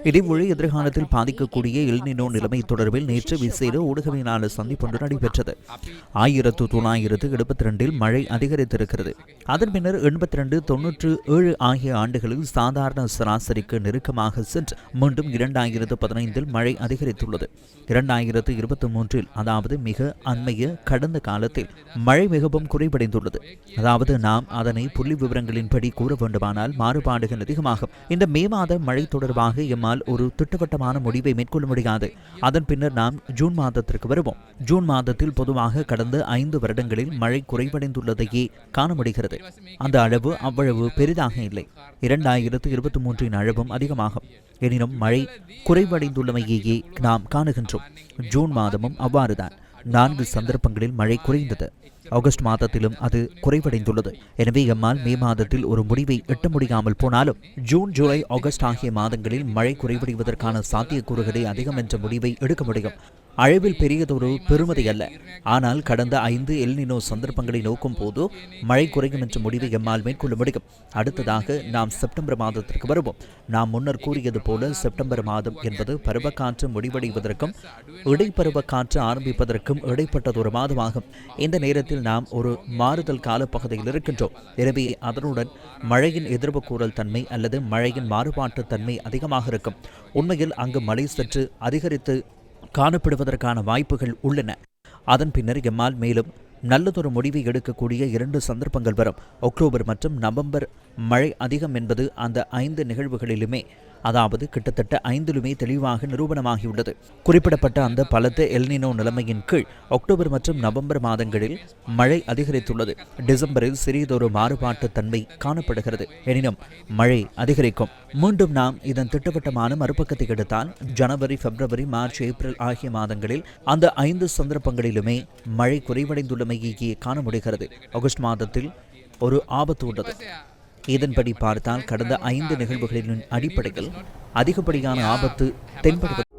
இதேவழி எதிர்காலத்தில் பாதிக்கக்கூடிய எல்னினோ நிலைமை தொடர்பில் நேற்று விசேட ஊடகவியலாளர் சந்திப்பொன்று நடைபெற்றது. 1972 மழை அதிகரித்திருக்கிறது. அதன் பின்னர் 82, 97 ஆகிய ஆண்டுகளில் சாதாரண சராசரிக்கு நெருக்கமாக சென்று மீண்டும் 2015 மழை அதிகரித்துள்ளது. 2023 அதாவது மிக அண்மைய கடந்த காலத்தில் மழை மிகவும் குறைவடைந்துள்ளது. அதாவது நாம் அதனை புள்ளி விவரங்களின்படி கூற வேண்டுமானால் மாறுபாடுகள் அதிகமாகும். இந்த மே மாத மழை தொடர்பாக எம்மால் ஒரு திட்டவட்டமான முடிவை மேற்கொள்ள முடியாது. அதன் பின்னர் நாம் ஜூன் மாதத்திற்கு வருவோம். ஜூன் மாதத்தில் பொதுவாக கடந்த 5 வருடங்களில் மழை குறைவடைந்துள்ளதையே காண முடிகிறது. அந்த அளவு அவ்வளவு பெரிதாக இல்லை. 2023 அளவும் அதிகமாகும். எனினும் மழை குறைவடைந்துள்ளமையே நாம் காணுகின்றோம். ஜூன் மாதமும் அவ்வாறுதான். 4 சந்தர்ப்பங்களில் மழை குறைந்தது. ஆகஸ்ட் மாதத்திலும் அது குறைவடைந்துள்ளது. எனவே எம்மால் மே மாதத்தில் ஒரு முடிவை எட்ட முடியாமல் போனாலும் ஜூன், ஜூலை, ஆகஸ்ட் ஆகிய மாதங்களில் மழை குறைவடைவதற்கான சாத்தியக்கூறுகளே அதிகம் என்ற முடிவை எடுக்க முடியும். அளவில் பெரியதொரு பெருமதி அல்ல. ஆனால் கடந்த 5 எல்னினோ சந்தர்ப்பங்களை நோக்கும் போது மழை குறையும் என்ற முடிவை எம்மால் மேற்கொள்ள முடியும். அடுத்ததாக நாம் செப்டம்பர் மாதத்திற்கு வருவோம். நாம் முன்னர் கூறியது போல செப்டம்பர் மாதம் என்பது பருவக்காற்று முடிவடைவதற்கும் இடைப்பருவக்காற்று ஆரம்பிப்பதற்கும் இடைப்பட்டதொரு மாதமாகும். இந்த நேரத்தில் நாம் ஒரு மாறுதல் காலப்பகுதியில் இருக்கின்றோம். எனவே அதனுடன் மழையின் எதிர்ப்புக்கூறல் தன்மை அல்லது மழையின் மாறுபாட்டு தன்மை அதிகமாக இருக்கும். உண்மையில் அங்கு மழை சற்று அதிகரித்து காணப்படுவதற்கான வாய்ப்புகள் உள்ளன. அதன் பின்னர் எம்மால் மேலும் நல்லதொரு முடிவை எடுக்கக்கூடிய 2 சந்தர்ப்பங்கள் வரும். அக்டோபர் மற்றும் நவம்பர் மழை அதிகம் என்பது அந்த 5 நிகழ்வுகளிலுமே, அதாவது கிட்டத்தட்ட 5லுமே தெளிவாக நிரூபணமாகியுள்ளது. குறிப்பிடப்பட்ட அந்த பலத்த எல்னினோ நிலைமையின் கீழ் அக்டோபர் மற்றும் நவம்பர் மாதங்களில் மழை அதிகரித்துள்ளது. டிசம்பரில் சிறியதொரு மாறுபாட்டு தன்மை காணப்படுகிறது. எனினும் மழை அதிகரிக்கும். மீண்டும் நாம் இதன் திட்டவட்டமான மறுபக்கத்தை எடுத்தால் ஜனவரி, பிப்ரவரி, மார்ச், ஏப்ரல் ஆகிய மாதங்களில் அந்த 5 சந்தர்ப்பங்களிலுமே மழை குறைவடைந்துள்ளமையே காண முடிகிறது. ஆகஸ்ட் மாதத்தில் ஒரு ஆபத்து உள்ளது. இதன்படி பார்த்தால் கடந்த 5 நிகழ்வுகளின் அடிப்படையில் அதிகப்படியான ஆபத்து தென்படுவது